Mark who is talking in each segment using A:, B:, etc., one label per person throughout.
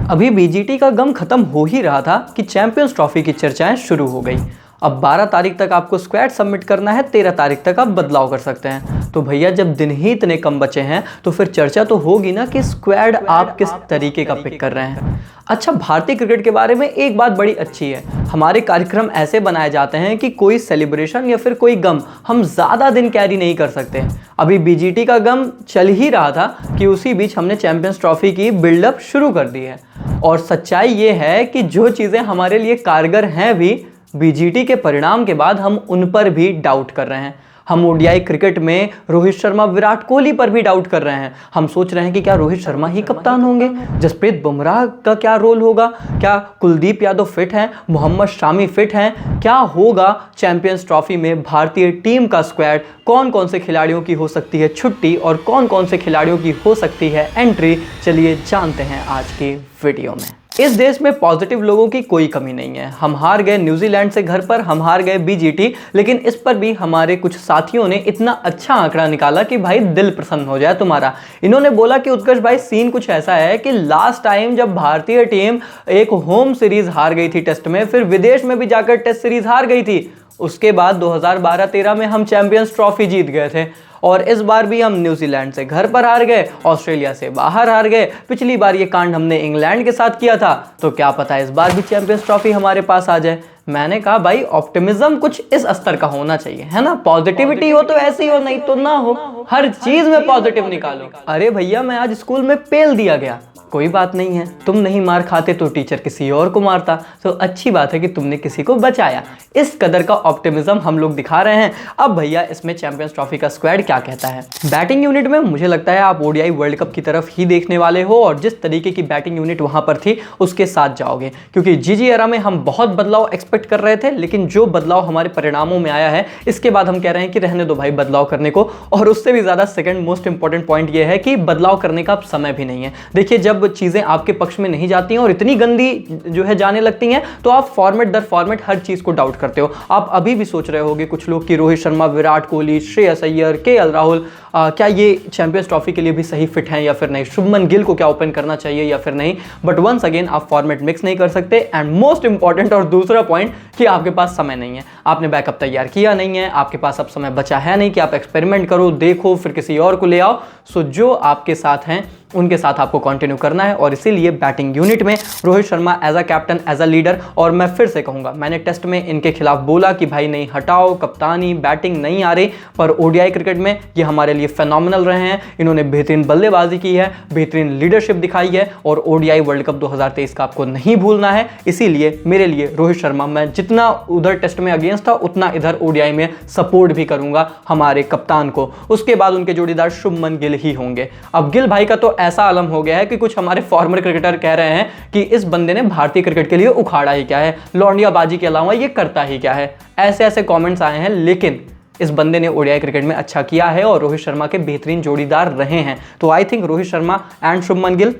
A: अभी बीजीटी का गम खत्म हो ही रहा था कि चैंपियंस ट्रॉफी की चर्चाएं शुरू हो गई। अब 12 तारीख तक आपको स्क्वाड सबमिट करना है, 13 तारीख तक आप बदलाव कर सकते हैं। तो भैया जब दिन ही इतने कम बचे हैं तो फिर चर्चा तो होगी ना कि स्क्वाड आप किस तरीके का पिक कर रहे हैं। अच्छा, भारतीय क्रिकेट के बारे में एक बात बड़ी अच्छी है, हमारे कार्यक्रम ऐसे बनाए जाते हैं कि कोई सेलिब्रेशन या फिर कोई गम हम ज़्यादा दिन कैरी नहीं कर सकते। अभी बीजीटी का गम चल ही रहा था कि उसी बीच हमने चैंपियंस ट्रॉफी की बिल्डअप शुरू कर दी है। और सच्चाई ये है कि जो चीज़ें हमारे लिए कारगर हैं भी, बीजीटी के परिणाम के बाद हम उन पर भी डाउट कर रहे हैं। हम ओडीआई क्रिकेट में रोहित शर्मा, विराट कोहली पर भी डाउट कर रहे हैं। हम सोच रहे हैं कि क्या रोहित शर्मा ही कप्तान होंगे, जसप्रीत बुमराह का क्या रोल होगा, क्या कुलदीप यादव फिट हैं, मोहम्मद शामी फिट हैं, क्या होगा चैंपियंस ट्रॉफी में भारतीय टीम का स्क्वाड, कौन कौन से खिलाड़ियों की हो सकती है छुट्टी और कौन कौन से खिलाड़ियों की हो सकती है एंट्री। चलिए जानते हैं आज की वीडियो में। इस देश में पॉजिटिव लोगों की कोई कमी नहीं है। हम हार गए न्यूजीलैंड से घर पर, हम हार गए बीजीटी, लेकिन इस पर भी हमारे कुछ साथियों ने इतना अच्छा आंकड़ा निकाला कि भाई दिल प्रसन्न हो जाए तुम्हारा। इन्होंने बोला कि उत्कर्ष भाई सीन कुछ ऐसा है कि लास्ट टाइम जब भारतीय टीम एक होम सीरीज हार गई थी टेस्ट में, फिर विदेश में भी जाकर टेस्ट सीरीज हार गई थी, उसके बाद 2012-13 में हम चैंपियंस ट्रॉफी जीत गए थे और इस बार भी हम न्यूजीलैंड से घर पर हार गए, ऑस्ट्रेलिया से बाहर हार गए। पिछली बार ये कांड हमने इंग्लैंड के साथ किया था, तो क्या पता इस बार भी चैंपियंस ट्रॉफी हमारे पास आ जाए। मैंने कहा भाई ऑप्टिमिज्म कुछ इस स्तर का होना चाहिए, है ना। पॉजिटिविटी हो तो ऐसी हो, नहीं तो ना हो। हर चीज में पॉजिटिव निकालो। अरे भैया मैं आज स्कूल में पेल दिया गया, कोई बात नहीं है, तुम नहीं मार खाते तो टीचर किसी और को मारता, तो अच्छी बात है कि तुमने किसी को बचाया। इस कदर का ऑप्टिमिज्म हम लोग दिखा रहे हैं। अब भैया इसमें चैंपियंस ट्रॉफी का स्क्वाड क्या कहता है। बैटिंग यूनिट में मुझे लगता है आप ओडीआई वर्ल्ड कप की तरफ ही देखने वाले हो और जिस तरीके की बैटिंग यूनिट वहां पर थी उसके साथ जाओगे, क्योंकि जीजी एरा में हम बहुत बदलाव एक्सपेक्ट कर रहे थे, लेकिन जो बदलाव हमारे परिणामों में आया है इसके बाद हम कह रहे हैं कि रहने दो भाई बदलाव करने को। और उससे भी ज्यादा सेकंड मोस्ट इंपॉर्टेंट पॉइंट यह है कि बदलाव करने का अब समय भी नहीं है। देखिए जब चीजें आपके पक्ष में नहीं जाती हैं और इतनी गंदी जो है जाने लगती हैं, तो आप फॉर्मेट दर फॉर्मेट हर चीज को डाउट करते हो। आप अभी भी सोच रहे होगे कुछ लोग कि रोहित शर्मा, विराट कोहली, श्रेयस अय्यर, केएल राहुल क्या ये चैंपियंस ट्रॉफी के लिए भी सही फिट हैं या फिर नहीं, शुभमन गिल को क्या ओपन करना चाहिए या फिर नहीं। बट वंस अगेन आप फॉर्मेट मिक्स नहीं कर सकते। एंड मोस्ट इंपॉर्टेंट और दूसरा पॉइंट कि आपके पास समय नहीं है, आपने बैकअप तैयार किया नहीं है, आपके पास अब समय बचा है नहीं कि आप एक्सपेरिमेंट करो, देखो, फिर किसी और को ले आओ। सो जो आपके साथ हैं उनके साथ आपको कंटिन्यू करना है। और इसीलिए बैटिंग यूनिट में Rohit Sharma as a captain, as a leader. और मैं फिर से कहूंगा, मैंने टेस्ट में इनके खिलाफ बोला कि भाई नहीं हटाओ, कप्तानी बैटिंग नहीं आ रही, पर ओडीआई क्रिकेट में ये हमारे लिए फेनोमिनल रहे हैं। इन्होंने बेहतरीन बल्लेबाजी की है, बेहतरीन लीडरशिप दिखाई है और ओडीआई वर्ल्ड कप 2023 का आपको नहीं भूलना है। इसीलिए मेरे लिए रोहित शर्मा, मैं जितना उधर टेस्ट में अगेंस्ट था उतना इधर ओडीआई में सपोर्ट भी करूंगा हमारे कप्तान को। उसके बाद उनके जोड़ीदार शुभमन गिल ही होंगे। अब गिल भाई का तो ऐसा आलम हो गया है कि कुछ हमारे फॉर्मर क्रिकेटर कह रहे हैं कि इस बंदे ने भारतीय क्रिकेट के लिए उखाड़ा ही क्या है, लौंडियाबाजी के अलावा ये करता ही क्या है। ऐसे ऐसे कमेंट्स आए हैं, लेकिन इस बंदे ने ओडीआई क्रिकेट में अच्छा किया है और रोहित शर्मा के बेहतरीन जोड़ीदार रहे हैं। तो I think Rohit Sharma and Shubman Gill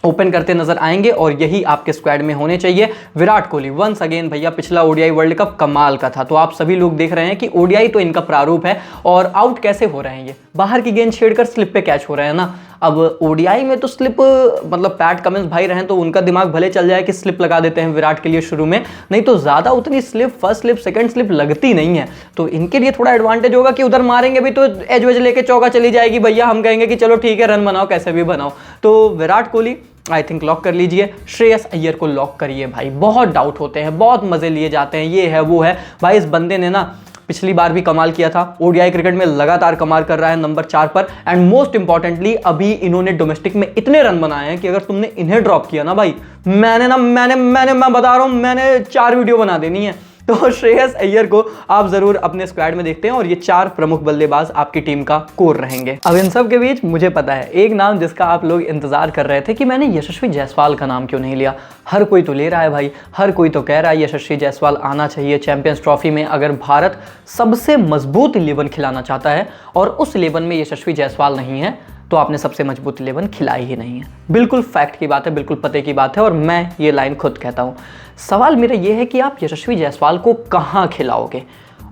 A: open करते नजर आएंगे और यही आपके स्क्वाड में होने चाहिए। विराट कोहली वंस अगेन भैया, पिछला ओडीआई वर्ल्ड कप कमाल का था, तो आप सभी लोग देख रहे हैं कि ओडीआई तो इनका प्रारूप है। और आउट कैसे हो रहे हैं, ये बाहर की गेंद छेड़कर स्लिप पे कैच हो रहे हैं ना। अब ओडीआई में तो स्लिप, मतलब पैट कमिंस भाई रहें तो उनका दिमाग भले चल जाए कि स्लिप लगा देते हैं विराट के लिए शुरू में, नहीं तो ज़्यादा उतनी slip, first slip, second slip लगती नहीं है। तो इनके लिए थोड़ा एडवांटेज होगा कि उधर मारेंगे भी तो एज वेज लेके चौका चली जाएगी भैया, हम कहेंगे कि चलो ठीक है रन बनाओ कैसे भी बनाओ। तो Virat Kohli I think lock कर लीजिए। श्रेयस अय्यर को लॉक करिए भाई, बहुत डाउट होते हैं, बहुत मजे लिए जाते हैं, ये है वो है। भाई इस बंदे ने ना पिछली बार भी कमाल किया था, ओडीआई क्रिकेट में लगातार कमाल कर रहा है नंबर 4 पर। एंड मोस्ट इंपॉर्टेंटली अभी इन्होंने डोमेस्टिक में इतने रन बनाए हैं कि अगर तुमने इन्हें ड्रॉप किया ना भाई, मैं बता रहा हूं, मैंने 4 वीडियो बना देनी है। तो श्रेयस अय्यर को आप जरूर अपने स्क्वाड में देखते हैं और ये 4 प्रमुख बल्लेबाज आपकी टीम का कोर रहेंगे। अब इन सब के बीच मुझे पता है एक नाम जिसका आप लोग इंतजार कर रहे थे कि मैंने यशस्वी जायसवाल का नाम क्यों नहीं लिया। हर कोई तो ले रहा है भाई, हर कोई तो कह रहा है यशस्वी जायसवाल आना चाहिए चैंपियंस ट्रॉफी में। अगर भारत सबसे मजबूत 11 खिलाना चाहता है और उस 11 में यशस्वी जायसवाल नहीं है, तो आपने सबसे मजबूत 11 खिलाई ही नहीं है। बिल्कुल फैक्ट की बात है, बिल्कुल पते की बात है और मैं ये लाइन खुद कहता हूँ। सवाल मेरा ये है कि आप यशस्वी जायसवाल को कहाँ खिलाओगे।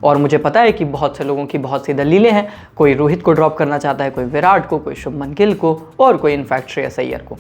A: और मुझे पता है कि बहुत से लोगों की बहुत सी दलीलें हैं, कोई रोहित को ड्रॉप करना चाहता है, कोई विराट को, कोई शुभमन गिल को और कोई इनफैक्ट श्रेयस अय्यर को।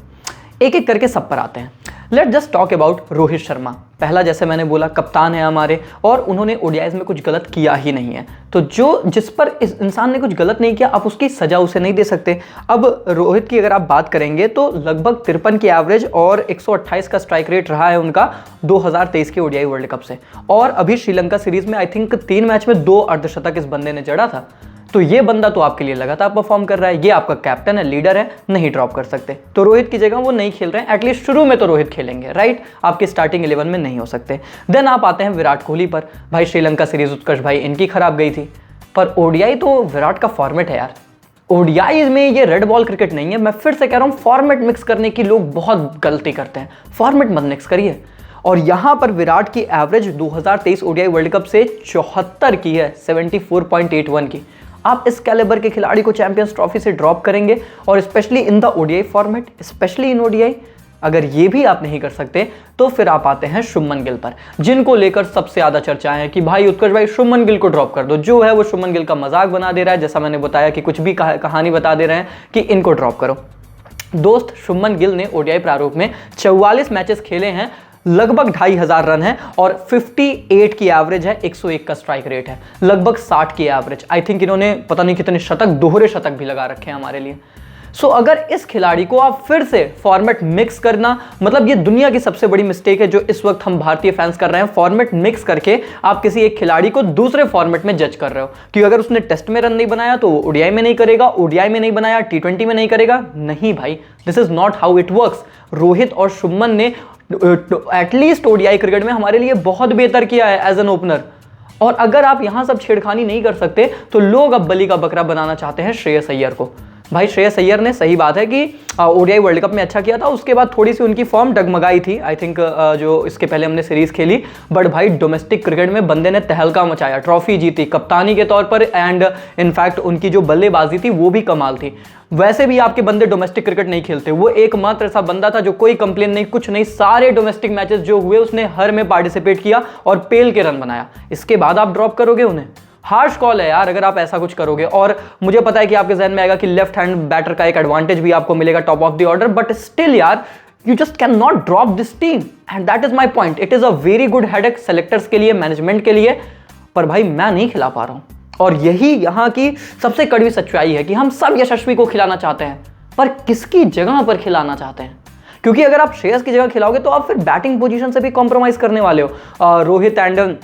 A: एक एक करके सब पर आते हैं। Let just talk about Rohit Sharma. पहला, जैसे मैंने बोला, कप्तान है हमारे और उन्होंने ओडीआईज में कुछ गलत किया ही नहीं है। तो जिस पर इस इंसान ने कुछ गलत नहीं किया, आप उसकी सजा उसे नहीं दे सकते। अब रोहित की अगर आप बात करेंगे तो लगभग 53 की एवरेज और 128 का स्ट्राइक रेट रहा है उनका 2023 के ओडीआई वर्ल्ड कप से। और अभी श्रीलंका सीरीज में आई थिंक 3 मैच में 2 अर्धशतक इस बंदे ने जड़ा था। तो ये बंदा तो आपके लिए लगातार परफॉर्म कर रहा है, ये आपका कैप्टन है, लीडर है, नहीं ड्रॉप कर सकते। तो रोहित की जगह वो नहीं खेल रहे हैं, एटलीस्ट शुरू में तो रोहित खेलेंगे, राइट? आपके स्टार्टिंग 11 में नहीं हो सकते। देन आप आते हैं विराट कोहली पर। भाई श्रीलंका सीरीज उत्कर्ष भाई इनकी खराब गई थी, पर ओडीआई तो विराट का फॉर्मेट है यार। ओडीआई में ये रेड बॉल क्रिकेट नहीं है। मैं फिर से कह रहा हूँ, फॉर्मेट मिक्स करने की लोग बहुत गलती करते हैं। फॉर्मेट मत मिक्स करिए। और यहां पर विराट की एवरेज 2023 ओडीआई वर्ल्ड कप से 74 की है, 74.81 की। आप इस कैलिबर के खिलाड़ी को चैंपियंस ट्रॉफी से ड्रॉप करेंगे, और specially in the ODI format, specially in ODI. अगर ये भी आप नहीं कर सकते तो फिर आप आते हैं शुभमन गिल पर, जिनको लेकर सबसे ज्यादा चर्चाएं हैं कि भाई उत्कर्ष भाई शुभमन गिल को ड्रॉप कर दो। जो है वो शुभमन गिल का मजाक बना दे रहा है, जैसा मैंने बताया कि कुछ भी कहानी बता दे रहे हैं कि इनको ड्रॉप करो। दोस्त, शुभमन गिल ने ओडीआई प्रारूप में 44 मैचेस खेले हैं, लगभग 2500 रन है और 58 की एवरेज है, 101 का स्ट्राइक रेट है, लगभग 60 की एवरेज। आई थिंक इन्होंने पता नहीं कितने शतक, दोहरे शतक भी लगा रखे हैं हमारे लिए। सो अगर इस खिलाड़ी को आप फिर से फॉर्मेट मिक्स करना, मतलब ये दुनिया की सबसे बड़ी मिस्टेक है जो इस वक्त हम भारतीय फैंस कर रहे हैं। फॉर्मेट मिक्स करके आप किसी एक खिलाड़ी को दूसरे फॉर्मेट में जज कर रहे हो कि अगर उसने टेस्ट में रन नहीं बनाया तो ओडीआई में नहीं करेगा, ओडीआई में नहीं बनाया टी20 में नहीं करेगा। नहीं भाई, this is not how it works. Rohit और शुभमन ने एटलीस्ट ओडीआई क्रिकेट में हमारे लिए बहुत बेहतर किया है एज एन ओपनर। और अगर आप यहां सब छेड़खानी नहीं कर सकते तो लोग अब बलि का बकरा बनाना चाहते हैं श्रेयस अय्यर को। भाई श्रेयस अय्यर ने, सही बात है कि ओडीआई वर्ल्ड कप में अच्छा किया था, उसके बाद थोड़ी सी उनकी फॉर्म डगमगाई थी आई थिंक, जो इसके पहले हमने सीरीज खेली। बट भाई डोमेस्टिक क्रिकेट में बंदे ने तहलका मचाया, ट्रॉफी जीती कप्तानी के तौर पर, एंड इनफैक्ट उनकी जो बल्लेबाजी थी वो भी कमाल थी। वैसे भी आपके बंदे डोमेस्टिक क्रिकेट नहीं खेलते, वो एकमात्र ऐसा बंदा था जो कोई कंप्लेन नहीं, कुछ नहीं, सारे डोमेस्टिक मैचेस जो हुए उसने हर में पार्टिसिपेट किया और पेल के रन बनाया। इसके बाद आप ड्रॉप करोगे उन्हें? हार्श कॉल है यार अगर आप ऐसा कुछ करोगे। और मुझे पता है कि आपके जहन में आएगा कि लेफ्ट हैंड बैटर का एक एडवांटेज भी आपको मिलेगा top of the order, but still यार you just can not drop this team, and that is my point. It is a very good headache selectors के लिए, मैनेजमेंट के लिए, पर भाई मैं नहीं खिला पा रहा हूं। और यही यहां की सबसे कड़वी सच्चाई है कि हम सब यशस्वी को खिलाना चाहते हैं, पर किसकी जगह पर खिलाना चाहते हैं? क्योंकि अगर आप श्रेयस की जगह खिलाओगे तो आप फिर बैटिंग पोजीशन से भी कॉम्प्रोमाइज करने वाले हो। Rohit and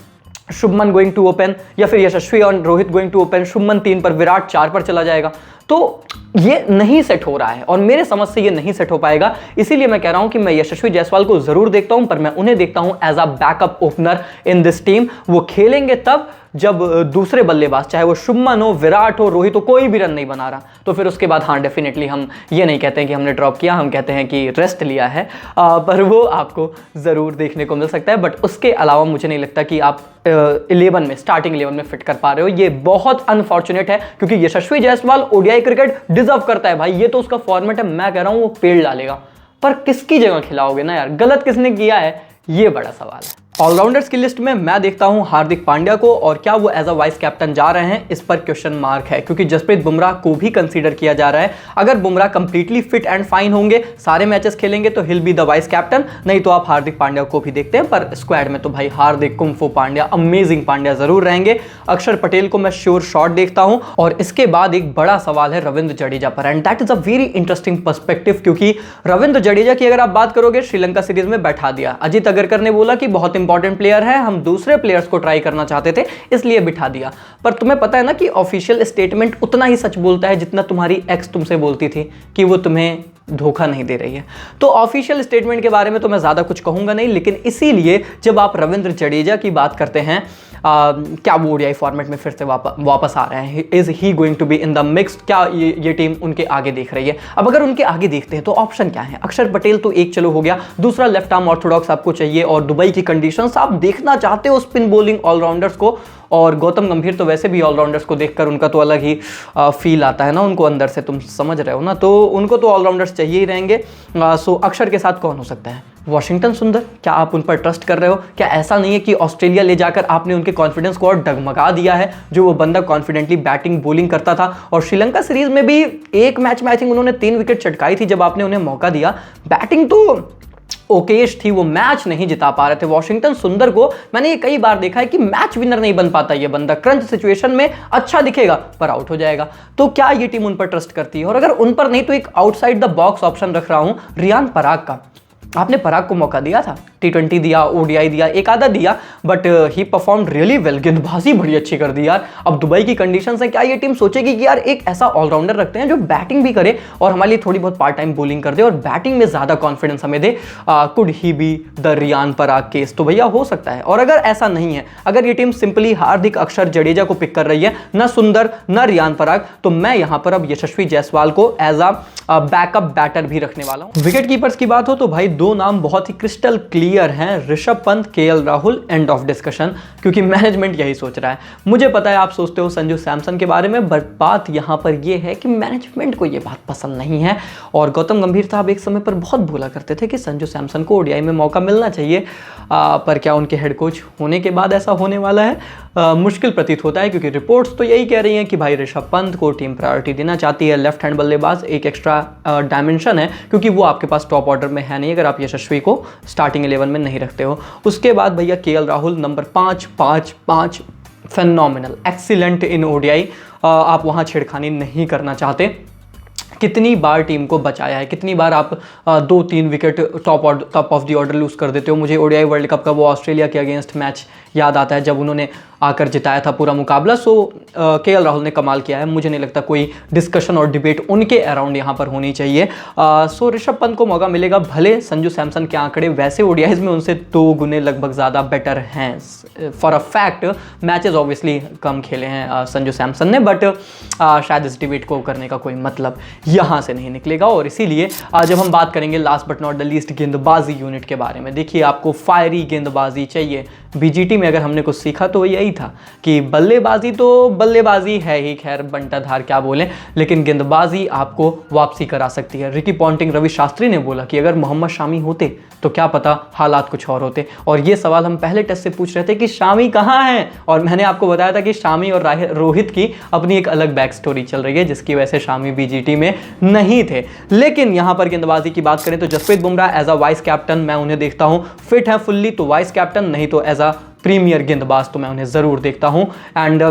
A: Shubman going to open, या फिर यशस्वी और Rohit going to open, Shubman 3 पर, विराट 4 पर चला जाएगा। तो ये नहीं सेट हो रहा है और मेरे समझ से ये नहीं सेट हो पाएगा। इसीलिए मैं कह रहा हूं कि मैं यशस्वी जायसवाल को जरूर देखता हूं, पर मैं उन्हें देखता हूं as a backup opener in this team. वो खेलेंगे तब जब दूसरे बल्लेबाज, चाहे वो शुभमन हो, विराट हो, रोहित हो, कोई भी रन नहीं बना रहा, तो फिर उसके बाद हाँ डेफिनेटली हम ये नहीं कहते हैं कि हमने ड्रॉप किया, हम कहते हैं कि रेस्ट लिया है। पर वो आपको ज़रूर देखने को मिल सकता है। बट उसके अलावा मुझे नहीं लगता कि आप 11 में, स्टार्टिंग 11 में फिट कर पा रहे हो। ये बहुत अनफॉर्चुनेट है क्योंकि यशस्वी जायसवाल ओडीआई क्रिकेट डिजर्व करता है भाई, ये तो उसका फॉर्मेट है। मैं कह रहा हूँ वो पेड़ डालेगा, पर किसकी जगह खिलाओगे ना यार? गलत किसने किया है, ये बड़ा सवाल है। ऑलराउंडर्स की लिस्ट में मैं देखता हूं हार्दिक पांड्या को, और क्या वो एज अ वाइस कैप्टन जा रहे हैं, इस पर क्वेश्चन मार्क है, क्योंकि जसप्रीत बुमराह को भी कंसीडर किया जा रहा है। अगर Bumrah completely fit and fine होंगे, सारे मैचेस खेलेंगे, तो हिल बी द वाइस कैप्टन, नहीं तो आप हार्दिक पांड्या को भी देखते हैं। पर स्क्वाड में तो भाई हार्दिक, कुंफू पांड्या, अमेजिंग पांड्या जरूर रहेंगे। अक्षर पटेल को मैं श्योर शॉट देखता हूं। और इसके बाद एक बड़ा सवाल है रविंद्र जडेजा पर, and that is a very interesting perspective, क्योंकि रविंद्र जडेजा की अगर आप बात करोगे, श्रीलंका सीरीज में बैठा दिया। अजीत अगरकर ने बोला कि बहुत इंपॉर्टेंट प्लेयर है, हम दूसरे प्लेयर्स को ट्राई करना चाहते थे, इसलिए बिठा दिया। पर तुम्हें पता है ना कि ऑफिशियल स्टेटमेंट उतना ही सच बोलता है जितना तुम्हारी एक्स तुमसे बोलती थी कि वो तुम्हें धोखा नहीं दे रही है। तो ऑफिशियल स्टेटमेंट के बारे में तो मैं ज्यादा कुछ कहूंगा नहीं, लेकिन इसीलिए जब आप रविंद्र जडेजा की बात करते हैं, क्या वो ओडीआई फॉर्मेट में फिर से वापस आ रहे हैं, is he going to be in the mix, क्या ये टीम उनके आगे देख रही है? अब अगर उनके आगे देखते हैं तो ऑप्शन क्या है? अक्षर पटेल तो एक चलो हो गया, दूसरा लेफ्ट आर्म ऑर्थोडॉक्स आपको चाहिए, और दुबई की कंडीशंस आप देखना चाहते हो स्पिन बॉलिंग ऑलराउंडर्स को। और गौतम गंभीर तो वैसे भी ऑलराउंडर्स को देखकर उनका तो अलग ही फील आता है ना उनको अंदर से, तुम समझ रहे हो ना, तो उनको तो ऑलराउंडर्स चाहिए ही रहेंगे। सो अक्षर के साथ कौन हो सकता है? वॉशिंगटन सुंदर, क्या आप उन पर ट्रस्ट कर रहे हो? क्या ऐसा नहीं है कि ऑस्ट्रेलिया ले जाकर आपने उनके कॉन्फिडेंस को और डगमगा दिया है? जो वो बंदा कॉन्फिडेंटली बैटिंग बॉलिंग करता था, और श्रीलंका सीरीज में भी एक मैच में आई थिंक उन्होंने 3 विकेट चटकाई थी जब आपने उन्हें मौका दिया। बैटिंग तो ओकेश थी, वो मैच नहीं जिता पा रहे थे। वॉशिंगटन सुंदर को मैंने ये कई बार देखा है कि मैच विनर नहीं बन पाता ये बंदा। क्रंच सिचुएशन में अच्छा दिखेगा पर आउट हो जाएगा। तो क्या ये टीम उन पर ट्रस्ट करती है? और अगर उन पर नहीं तो एक आउटसाइड द बॉक्स ऑप्शन रख रहा हूं, रियान पराग का। आपने पराग को मौका दिया था, T20 दिया, ODI दिया, एक आधा दिया, but he perform really well. गेंदबाजी बड़ी अच्छी कर दी यार। अब दुबई की कंडीशंस है, क्या ये टीम सोचेगी कि यार एक ऐसा ऑलराउंडर रखते हैं जो बैटिंग भी करे और हमारे लिए थोड़ी बहुत पार्ट टाइम बॉलिंग कर दे और बैटिंग में ज्यादा कॉन्फिडेंस हमें दे? Could he be the Riyan Parag case? तो भैया हो सकता है। और अगर ऐसा नहीं है, अगर ये टीम सिंपली हार्दिक अक्षर जडेजा को पिक कर रही है, ना सुंदर ना रियान पराग, तो मैं यहां पर अब यशस्वी जायसवाल को एज अ बैकअप बैटर भी रखने वाला हूं। विकेट कीपर्स की बात हो तो भाई 2 नाम बहुत ही क्रिस्टल क्लियर हैं, Rishabh Pant, KL Rahul, end of discussion, क्योंकि मैनेजमेंट यही सोच रहा है। मुझे पता है आप सोचते हो संजू सैमसन के बारे में, बट बात यहां पर यह है कि मैनेजमेंट को यह बात पसंद नहीं है। और गौतम गंभीर साहब एक समय पर बहुत बोला करते थे कि संजू सैमसन को ODI में मौका मिलना चाहिए, पर क्या उनके हेड कोच होने के बाद ऐसा होने वाला है? मुश्किल प्रतीत होता है, क्योंकि रिपोर्ट्स तो यही कह रही हैं कि भाई ऋषभ पंत को टीम प्रायोरिटी देना चाहती है। लेफ्ट हैंड बल्लेबाज एक एक्स्ट्रा डायमेंशन है, क्योंकि वो आपके पास टॉप ऑर्डर में है नहीं अगर आप यशस्वी को स्टार्टिंग 11 में नहीं रखते हो। उसके बाद भैया KL Rahul number 5 phenomenal, excellent इन ODI। आप वहाँ छेड़खानी नहीं करना चाहते। कितनी बार टीम को बचाया है, कितनी बार आप 2-3 wicket top of the order loose कर देते हो। मुझे ODI वर्ल्ड कप का वो ऑस्ट्रेलिया के अगेंस्ट मैच याद आता है जब उन्होंने आकर जिताया था पूरा मुकाबला। सो KL राहुल ने कमाल किया है। मुझे नहीं लगता कोई डिस्कशन और डिबेट उनके अराउंड यहाँ पर होनी चाहिए। सो ऋषभ पंत को मौका मिलेगा, भले संजू सैमसन के आंकड़े वैसे ODIs में उनसे 2 गुने लगभग ज़्यादा बेटर हैं। For a fact matches obviously कम खेले हैं संजू सैमसन ने, बट शायद इस डिबेट को करने का कोई मतलब यहाँ से नहीं निकलेगा। और इसीलिए जब हम बात करेंगे last but not the least गेंदबाजी यूनिट के बारे में, देखिए आपको फायरी गेंदबाजी चाहिए। BGT में अगर हमने कुछ सीखा तो यही था कि बल्लेबाजी तो बल्लेबाजी है ही, खैर बंटाधार क्या बोलें, लेकिन गेंदबाजी आपको वापसी करा सकती है। रिकी पॉन्टिंग, रवि शास्त्री ने बोला कि अगर मोहम्मद शामी होते तो क्या पता हालात कुछ और होते। और ये सवाल हम पहले टेस्ट से पूछ रहे थे कि शामी कहाँ हैं, और मैंने आपको बताया था कि शामी और रोहित की अपनी एक अलग बैक स्टोरी चल रही है जिसकी वजह से शामी BGT में नहीं थे। लेकिन यहाँ पर गेंदबाजी की बात करें तो Jasprit Bumrah as a vice captain मैं उन्हें देखता हूँ। फिट है फुल्ली तो वाइस कैप्टन, नहीं तो एज अ प्रीमियर गेंदबाज तो मैं उन्हें ज़रूर देखता हूँ। एंड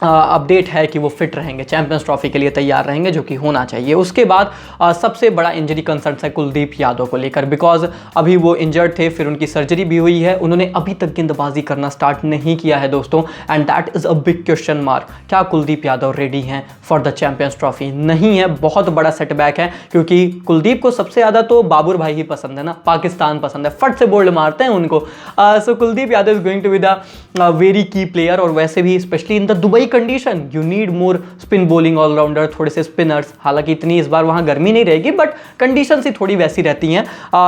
A: अपडेट है कि वो फिट रहेंगे, चैंपियंस ट्रॉफी के लिए तैयार रहेंगे, जो कि होना चाहिए। उसके बाद सबसे बड़ा इंजरी कंसर्न है कुलदीप यादव को लेकर, बिकॉज अभी वो इंजर्ड थे, फिर उनकी सर्जरी भी हुई है, उन्होंने अभी तक गेंदबाजी करना स्टार्ट नहीं किया है दोस्तों, and that is a big question mark. क्या कुलदीप यादव रेडी हैं फॉर द चैंपियंस ट्रॉफी? नहीं है, बहुत बड़ा सेटबैक है, क्योंकि कुलदीप को सबसे ज़्यादा तो बाबर भाई ही पसंद है ना, पाकिस्तान पसंद है, फट से बोल्ड मारते हैं उनको। So Kuldeep Yadav is going to be the very key player, और वैसे भी specially in the Dubai condition you need more spin bowling allrounder, थोड़े से स्पिनर्स। हालांकि इतनी इस बार वहां गर्मी नहीं रहेगी, बट कंडीशन ही थोड़ी वैसी रहती हैं।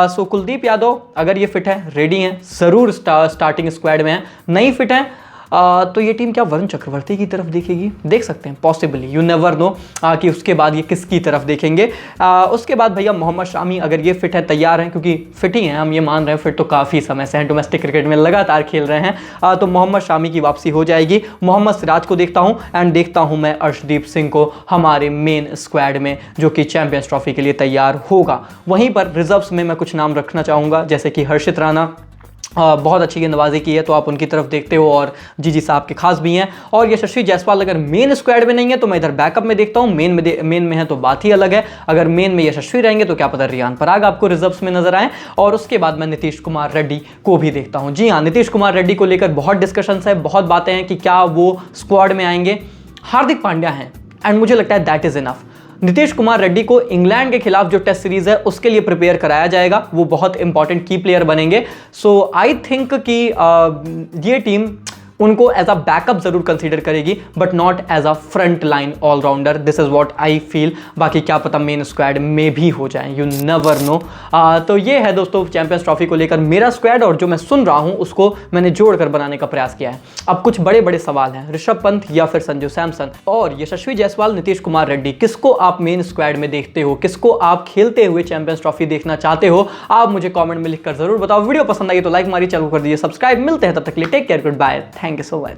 A: सो कुलदीप यादव अगर ये फिट है, रेडी हैं, जरूर स्टार्टिंग स्क्वाड में है। नहीं फिट है तो ये टीम क्या वरुण चक्रवर्ती की तरफ देखेगी? देख सकते हैं, पॉसिबली, यू नेवर नो कि उसके बाद ये किसकी तरफ देखेंगे। उसके बाद भैया मोहम्मद शामी अगर ये फिट है, तैयार हैं, क्योंकि फिट ही हैं, हम ये मान रहे हैं, फिट तो काफ़ी समय से हैं, डोमेस्टिक क्रिकेट में लगातार खेल रहे हैं, तो मोहम्मद शामी की वापसी हो जाएगी। मोहम्मद सिराज को देखता हूँ, एंड देखता हूँ मैं अर्शदीप सिंह को हमारे मेन स्क्वाड में, जो कि चैंपियंस ट्रॉफी के लिए तैयार होगा। वहीं पर रिजर्व्स में मैं कुछ नाम रखना चाहूँगा, जैसे कि हर्षित राणा, बहुत अच्छी गेंदबाजी की है तो आप उनकी तरफ देखते हो, और जी साहब के खास भी हैं। और यशस्वी जायसवाल अगर मेन स्क्वाड में नहीं है तो मैं इधर बैकअप में देखता हूं, मेन में है तो बात ही अलग है। अगर मेन में यशस्वी रहेंगे तो क्या पता रियान पराग आपको रिजर्व्स में नजर आए। और उसके बाद मैं नीतीश कुमार रेड्डी को भी देखता हूं। जी हाँ, नीतीश कुमार रेड्डी को लेकर बहुत डिस्कशंस है, बहुत बातें हैं कि क्या वो स्क्वाड में आएंगे। हार्दिक पांड्या हैं, एंड मुझे लगता है that is enough. Nitish Kumar Reddy को इंग्लैंड के खिलाफ जो टेस्ट सीरीज है उसके लिए प्रिपेयर कराया जाएगा, वो बहुत इंपॉर्टेंट की प्लेयर बनेंगे। सो आई थिंक कि ये टीम उनको एज अ बैकअप जरूर कंसीडर करेगी, but not as a front line allrounder. This is what I feel. बाकी क्या पता मेन स्क्वाड में भी हो जाए, यू नेवर नो। तो ये है दोस्तों चैंपियंस ट्रॉफी को लेकर मेरा स्क्वाड, और जो मैं सुन रहा हूं उसको मैंने जोड़कर बनाने का प्रयास किया है। अब कुछ बड़े बड़े सवाल हैं, ऋषभ पंत या फिर संजू सैमसन और यशस्वी जायसवाल, नीतीश कुमार रेड्डी, किसको आप मेन स्क्वाड में देखते हो, किसको आप खेलते हुए चैंपियंस ट्रॉफी देखना चाहते हो? आप मुझे कमेंट में लिखकर जरूर बताओ। वीडियो पसंद आई तो लाइक मारिए, चैनल कर दीजिए सब्सक्राइब। मिलते हैं तब तक के लिए, take care, goodbye, thank you so much.